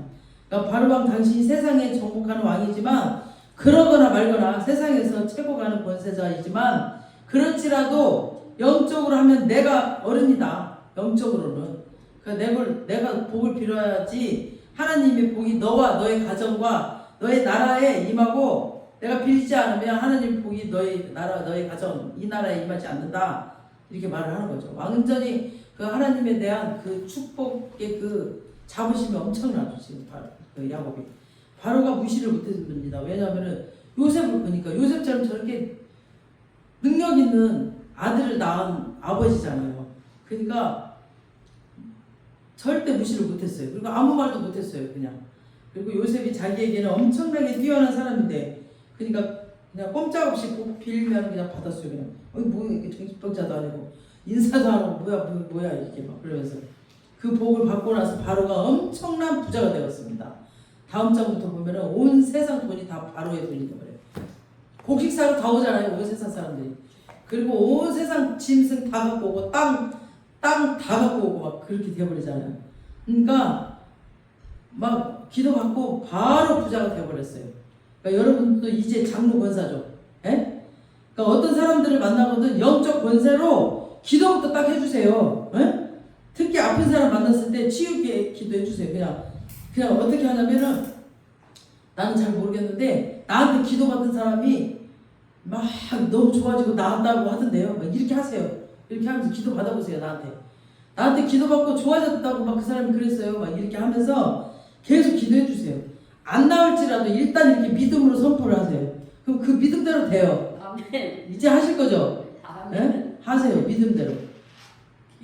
그러니까 바로왕 당신이 세상에 정복하는 왕이지만 그러거나 말거나 세상에서 최고 가는 권세자이지만 그렇지라도 영적으로 하면 내가 어른이다. 영적으로는. 그러니까 내가 복을 빌어야지 하나님의 복이 너와 너의 가정과 너의 나라에 임하고 내가 빌지 않으면 하나님 복이 너의 나라, 너의 가정, 이 나라에 임하지 않는다. 이렇게 말을 하는 거죠. 완전히 그 하나님에 대한 그 축복의 그 자부심이 엄청나죠. 지금 그 야곱이. 바로가 무시를 못했습니다. 왜냐하면 요셉을 보니까 요셉처럼 저렇게 능력 있는 아들을 낳은 아버지잖아요. 그러니까 절대 무시를 못했어요. 그리고 아무 말도 못했어요. 그냥. 그리고 요셉이 자기에게는 엄청나게 뛰어난 사람인데 그러니까 그냥 꼼짝없이 복 빌면 그냥 받았어요. 그냥 뭐 이렇게 정신병자도 아니고 인사도 안 하고 뭐야 이렇게 막 그러면서 그 복을 받고 나서 바로가 엄청난 부자가 되었습니다. 다음 장부터 보면은 온 세상 돈이 다 바로의 돈이 돼버려요. 곡식 사러 다 오잖아요. 온 세상 사람들이. 그리고 온 세상 짐승 다 갖고 오고 땅 다 갖고 오고 막 그렇게 돼버리잖아요. 그러니까 막 기도받고 바로 부자가 돼버렸어요. 그러니까 여러분도 이제 장로 권사죠. 예? 그러니까 어떤 사람들을 만나거든 영적 권세로 기도부터 딱 해주세요. 예? 특히 아픈 사람 만났을 때 치유게 기도해주세요. 그냥 어떻게 하냐면은 나는 잘 모르겠는데 나한테 기도받은 사람이 막 너무 좋아지고 나았다고 하던데요. 막 이렇게 하세요. 이렇게 하면서 기도 받아보세요. 나한테 기도받고 좋아졌다고 막 그 사람이 그랬어요. 막 이렇게 하면서 계속 기도해주세요. 안 나올지라도 일단 이렇게 믿음으로 선포를 하세요. 그럼 그 믿음대로 돼요. 아멘. 이제 하실 거죠? 아멘. 예? 하세요. 믿음대로.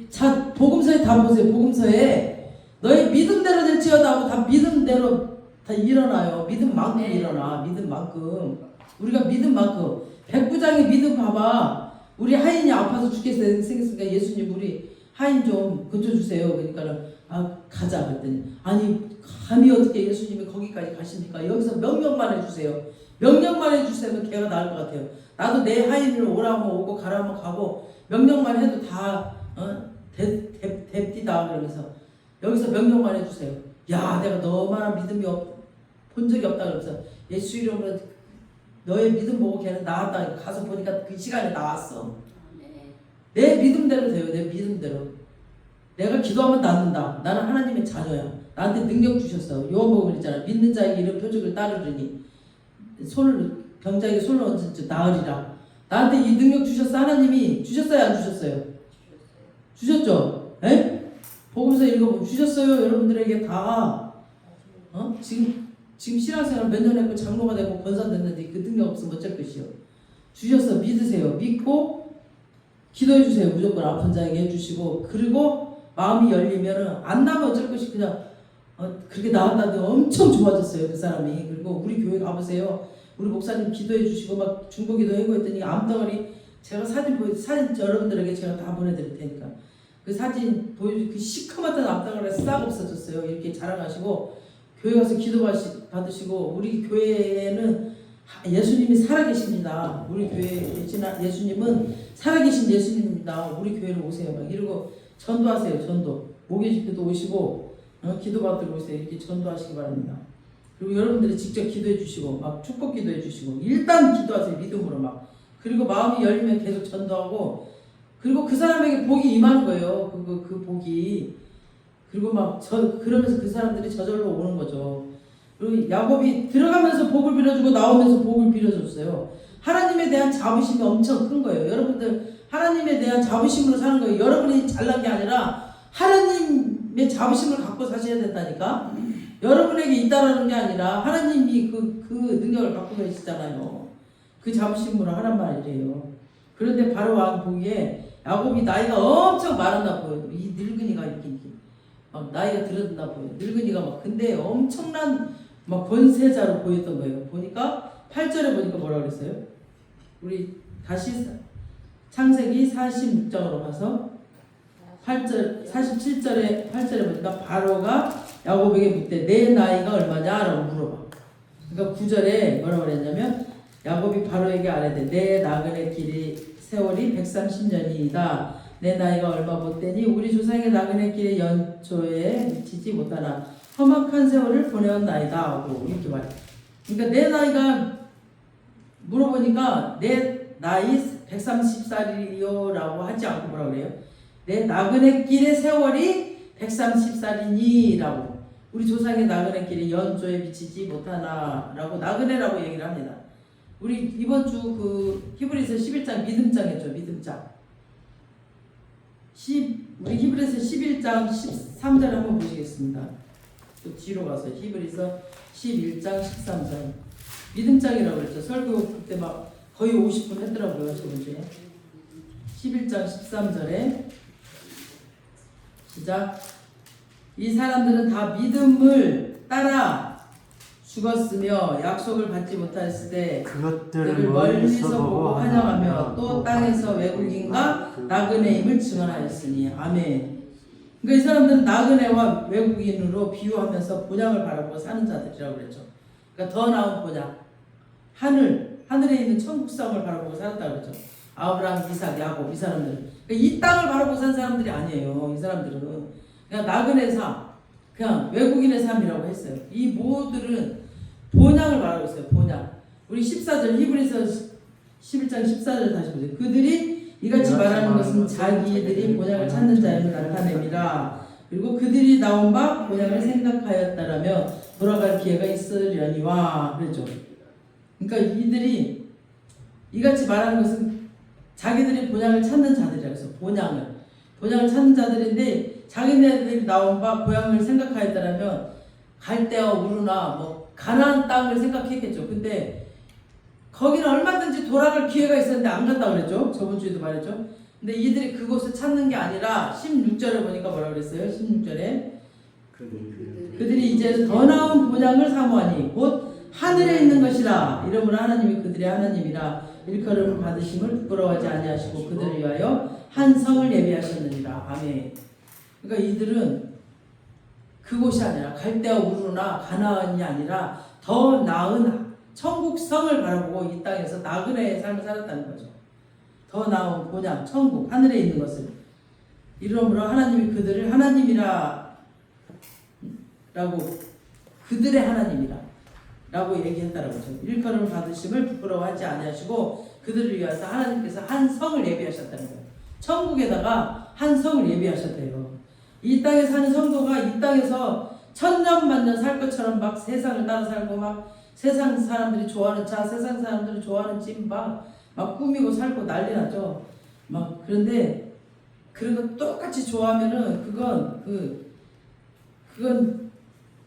자, 복음서에 다 보세요. 복음서에 너의 믿음대로 될지어다 하고 다 믿음대로 다 일어나요. 믿음만큼 네. 일어나. 믿음만큼. 우리가 믿음만큼. 백부장의 믿음 봐봐. 우리 하인이 아파서 죽겠어 생겼으니까 예수님 우리 하인 좀 고쳐주세요. 그러니까는 가자 그랬더니 아니 감히 어떻게 예수님이 거기까지 가십니까? 여기서 명령만 해주세요. 명령만 해주시면 걔가 나을 것 같아요. 나도 내 하인을 오라면 오고 가라면 가고 명령만 해도 다 됩디다 그러면서 여기서 명령만 해주세요. 야 내가 너만한 믿음이 본 적이 없다 그러면서 예수 이름으로 너의 믿음 보고 걔는 나았다. 가서 보니까 그 시간에 나왔어. 내 믿음대로 돼요. 내 믿음대로. 내가 기도하면 낫는다. 나는 하나님의 자녀야. 나한테 능력 주셨어. 요한복음 있잖아. 믿는 자에게 이런 표적을 따르리니 병자에게 손을 얹은 즉 나으리라. 나한테 이 능력 주셨어. 하나님이 주셨어요? 안 주셨어요? 주셨죠? 에? 복음서 읽어보면 주셨어요. 여러분들에게 다. 지금 신앙생활 몇 년 했고 장로가 되고 권사 됐는데 그 능력 없으면 어쩔 것이요. 주셨어. 믿으세요. 믿고 기도해 주세요. 무조건 아픈 자에게 해주시고 그리고 마음이 열리면은 안 나면 어쩔 것이 그냥 그렇게 나왔다는데 엄청 좋아졌어요. 그 사람이. 그리고 우리 교회 가보세요. 우리 목사님 기도해 주시고 막 중보기도 하고 했더니 암덩어리 제가 사진 여러분들에게 제가 다 보내드릴 테니까 그 사진 그 시커멓던 암덩어리가 싹 없어졌어요. 이렇게 자랑하시고 교회 가서 기도 받으시고 우리 교회에는 예수님이 살아계십니다. 우리 교회 예수님은 살아계신 예수님입니다. 우리 교회로 오세요. 막 이러고 전도하세요. 전도. 목요일도 오시고 기도 받으러 오세요. 이렇게 전도하시기 바랍니다. 그리고 여러분들이 직접 기도해 주시고 막 축복 기도해 주시고 일단 기도하세요. 믿음으로 막. 그리고 마음이 열리면 계속 전도하고 그리고 그 사람에게 복이 임하는 거예요. 그 복이. 그리고 막 그러면서 그 사람들이 저절로 오는 거죠. 그리고 야곱이 들어가면서 복을 빌어주고 나오면서 복을 빌어줬어요. 하나님에 대한 자부심이 엄청 큰 거예요. 여러분들 하나님에 대한 자부심으로 사는 거예요. 여러분이 잘난 게 아니라 하나님의 자부심을 갖고 사셔야 된다니까. 여러분에게 있다라는 게 아니라 하나님이 그 능력을 갖고 계시잖아요. 그 자부심으로 하란 말이래요. 그런데 바로 왕 보기에 야곱이 나이가 엄청 많았나 보여요. 이 늙은이가 이렇게 막 나이가 들었나 보여요. 늙은이가 막 근데 엄청난 막 권세자로 보였던 거예요. 보니까 8절에 보니까 뭐라 그랬어요? 우리 다시 창세기 46장으로 가서 47절에 보니까 바로가 야곱에게 묻되 내 나이가 얼마냐? 라고 물어봐. 그러니까 9절에 뭐라고 그랬냐면 야곱이 바로에게 아뢰되 내 나그네 길이 세월이 130년이다. 내 나이가 얼마 못되니 우리 조상의 나그네 길의 연초에 미치지 못하나 험악한 세월을 보내었나이다 하고 이렇게 말해. 그러니까 내 나이가 물어보니까 내 나이 130살이요 라고 하지 않고 뭐라고 그래요? 내 나그네 길의 세월이 130살이니 라고. 우리 조상의 나그네 길이 연초에 미치지 못하나 라고 나그네라고 얘기를 합니다. 우리 이번 주 그 히브리서 11장 믿음장 했죠. 믿음장. 우리 히브리서 11장 13절 한번 보시겠습니다. 또 뒤로 가서 히브리서 11장 13절 믿음장이라고 그랬죠. 설교 그때 막 거의 50분 했더라고요. 저번 주에 11장 13절에 시작. 이 사람들은 다 믿음을 따라 죽었으며 약속을 받지 못하였을 때 그들을 멀리서 보고 환영하며 또 땅에서 외국인과 나그네임을 증언하였으니 아멘. 그러니까 이 사람들은 나그네와 외국인으로 비유하면서 본향을 바라보고 사는 자들이라고 그랬죠. 그러니까 더 나은 본향, 하늘에 있는 천국성을 바라보고 살았다고 그랬죠. 아브라함, 이삭, 야곱 이 사람들은 그러니까 이 땅을 바라보고 산 사람들이 아니에요. 이 사람들은 그냥 나그네 삶, 그냥 외국인의 삶이라고 했어요. 이 모두는 본향을 말하고 있어요. 본향. 우리 14절 히브리서 11장 14절 다시 보세요. 그들이 이같이 말하는 것은 자기들이 본향을 찾는 자임을 나타냅니다. 그리고 그들이 나온 바 본향을 생각하였다라면 돌아갈 기회가 있으려니와 그랬죠. 그러니까 이들이 이같이 말하는 것은 자기들이 본향을 찾는 자들이라고 해서 본향을 찾는 자들인데 자기네들이 나온 바 고향을 생각하였다라면 갈대와 우르나 뭐 가나안 땅을 생각했겠죠. 근데 거기는 얼마든지 돌아갈 기회가 있었는데 안 갔다 그랬죠. 저번 주에도 말했죠. 근데 이들이 그곳을 찾는 게 아니라 16절에 보니까 뭐라 그랬어요? 16절에 그들이 이제 더 나은 본향을 사모하니 곧 하늘에 있는 것이라 이러므로 하나님이 그들의 하나님이라 일컬음을 받으심을 부끄러워하지 아니하시고 그들을 위하여 한 성을 예비하셨느니라. 아멘. 그러니까 이들은 그곳이 아니라 갈대와 우르나 가나안이 아니라 더 나은 천국성을 바라보고 이 땅에서 나그네의 삶을 살았다는 거죠. 더 나은 본향, 천국, 하늘에 있는 것을. 이러므로 하나님이 그들을 하나님이라 라고 그들의 하나님이라 라고 얘기했다라고 하죠. 일컬음을 받으심을 부끄러워하지 아니하시고 그들을 위해서 하나님께서 한 성을 예비하셨다는 거예요. 천국에다가 한 성을 예비하셨대요. 이 땅에 사는 성도가 이 땅에서 천년 만년 살 것처럼 막 세상을 따라 살고 막 세상 사람들이 좋아하는 차, 세상 사람들이 좋아하는 집 막 꾸미고 살고 난리 나죠. 막 그런데 그런 거 똑같이 좋아하면은 그건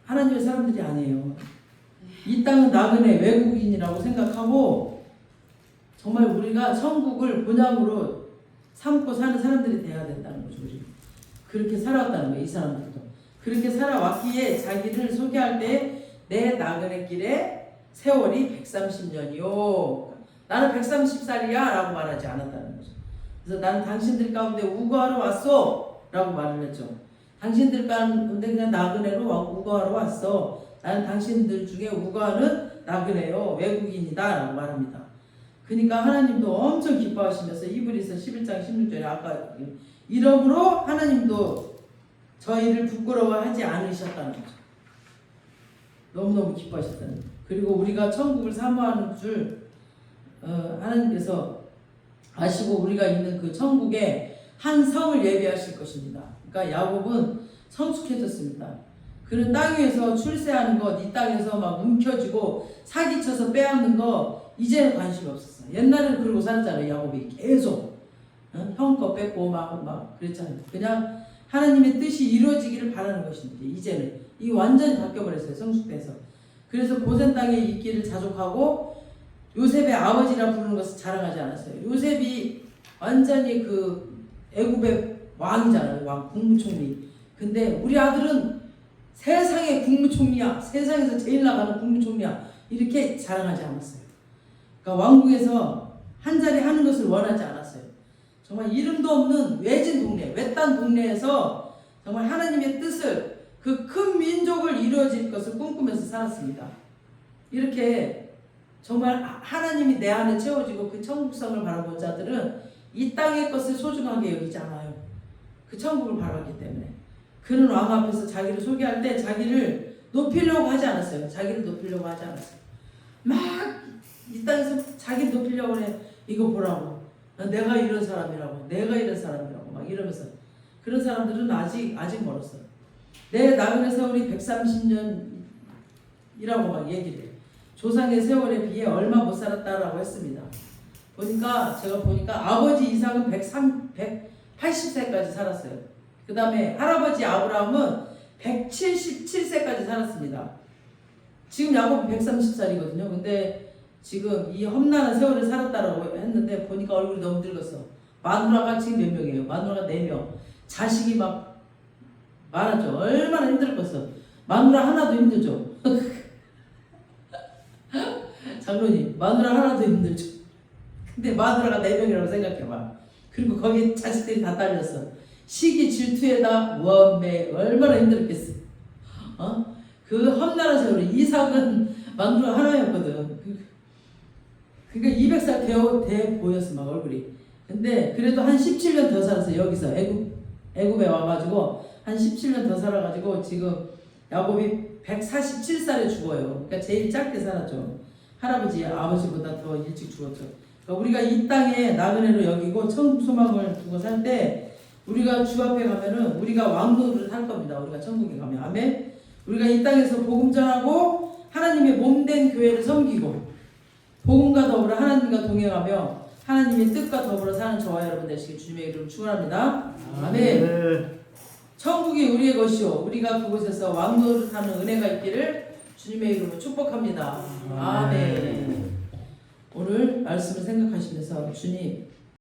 하나님의 사람들이 아니에요. 이 땅은 나그네 외국인이라고 생각하고 정말 우리가 천국을 본향으로 삼고 사는 사람들이 돼야 된다는 거죠. 우리 그렇게 살아왔다는 거예요. 이 사람들도 그렇게 살아왔기에 자기를 소개할 때 내 나그네 길에 세월이 130년이요 나는 130살이야 라고 말하지 않았다는 거죠. 그래서 나는 당신들 가운데 우거하러 왔어 라고 말을 했죠. 당신들 가운데 그냥 나그네로 우거하러 왔어. 나는 당신들 중에 우거하는 나그네요 외국인이다 라고 말합니다. 그러니까 하나님도 엄청 기뻐하시면서 히브리서 11장 16절에 아까 이러므로 하나님도 저희를 부끄러워하지 않으셨다는 거죠. 너무너무 기뻐하셨다는 거죠. 그리고 우리가 천국을 사모하는 줄 하나님께서 아시고 우리가 있는 그 천국에 한 성을 예비하실 것입니다. 그러니까 야곱은 성숙해졌습니다. 그는 땅 위에서 출세하는 것, 이 땅에서 막 움켜쥐고 사기쳐서 빼앗는 거 이제는 관심이 없었어. 옛날에는 그러고 살았잖아요. 야곱이 계속 형 거 뺏고 막 그랬잖아요. 그냥 하나님의 뜻이 이루어지기를 바라는 것인데 이제는 이 완전히 바뀌어버렸어요. 성숙돼서. 그래서 고센 땅에 있기를 자족하고 요셉의 아버지라 부르는 것을 자랑하지 않았어요. 요셉이 완전히 그 애굽의 왕이잖아요. 왕, 국무총리. 근데 우리 아들은 세상의 국무총리야. 세상에서 제일 나가는 국무총리야. 이렇게 자랑하지 않았어요. 그러니까 왕궁에서 한 자리 하는 것을 원하지 않았어요. 정말 이름도 없는 외진 동네, 외딴 동네에서 정말 하나님의 뜻을 그 큰 민족을 이루어질 것을 꿈꾸면서 살았습니다. 이렇게 정말 하나님이 내 안에 채워지고 그 천국성을 바라본 자들은 이 땅의 것을 소중하게 여기지 않아요. 그 천국을 바라봤기 때문에. 그는 왕 앞에서 자기를 소개할 때 자기를 높이려고 하지 않았어요. 자기를 높이려고 하지 않았어요. 막 이 땅에서 자기를 높이려고 해. 이거 보라고. 내가 이런 사람이라고. 내가 이런 사람이라고. 막 이러면서. 그런 사람들은 아직 멀었어요. 내 나그네 세월이 130년이라고 막 얘기를 해요. 조상의 세월에 비해 얼마 못 살았다라고 했습니다. 제가 보니까 아버지 이삭은 180세까지 살았어요. 그 다음에 할아버지 아브라함은 177세까지 살았습니다. 지금 야곱은 130살이거든요. 근데 지금 이 험난한 세월을 살았다라고 했는데 보니까 얼굴이 너무 늙었어. 마누라가 지금 몇 명이에요? 마누라가 4명. 자식이 막 많았죠. 얼마나 힘들었겠어. 마누라 하나도 힘들죠. 장로님, 마누라 하나도 힘들죠. 근데 마누라가 4명이라고 생각해봐. 그리고 거기 자식들이 다 딸렸어. 시기 질투에다 원매 얼마나 힘들었겠어. 그 험난한 세월에 이삭은 만두가 하나였거든. 그러니까 200살 돼 보였어 막 얼굴이. 근데 그래도 한 17년 더 살았어. 여기서 애굽에 와가지고 한 17년 더 살아가지고 지금 야곱이 147살에 죽어요. 그러니까 제일 짧게 살았죠. 할아버지 아버지보다 더 일찍 죽었죠. 그러니까 우리가 이 땅에 나그네로 여기고 천국 소망을 두고 살 때 우리가 주 앞에 가면은 우리가 왕노릇을 할 겁니다. 우리가 천국에 가면. 아멘. 우리가 이 땅에서 복음 전하고 하나님의 몸된 교회를 섬기고 복음과 더불어 하나님과 동행하며 하나님의 뜻과 더불어 사는 저와 여러분 되시길 주님의 이름으로 축원합니다. 아멘. 천국이 우리의 것이요 우리가 그곳에서 왕노릇하는 은혜가 있기를 주님의 이름으로 축복합니다. 아멘. 오늘 말씀을 생각하시면서 주님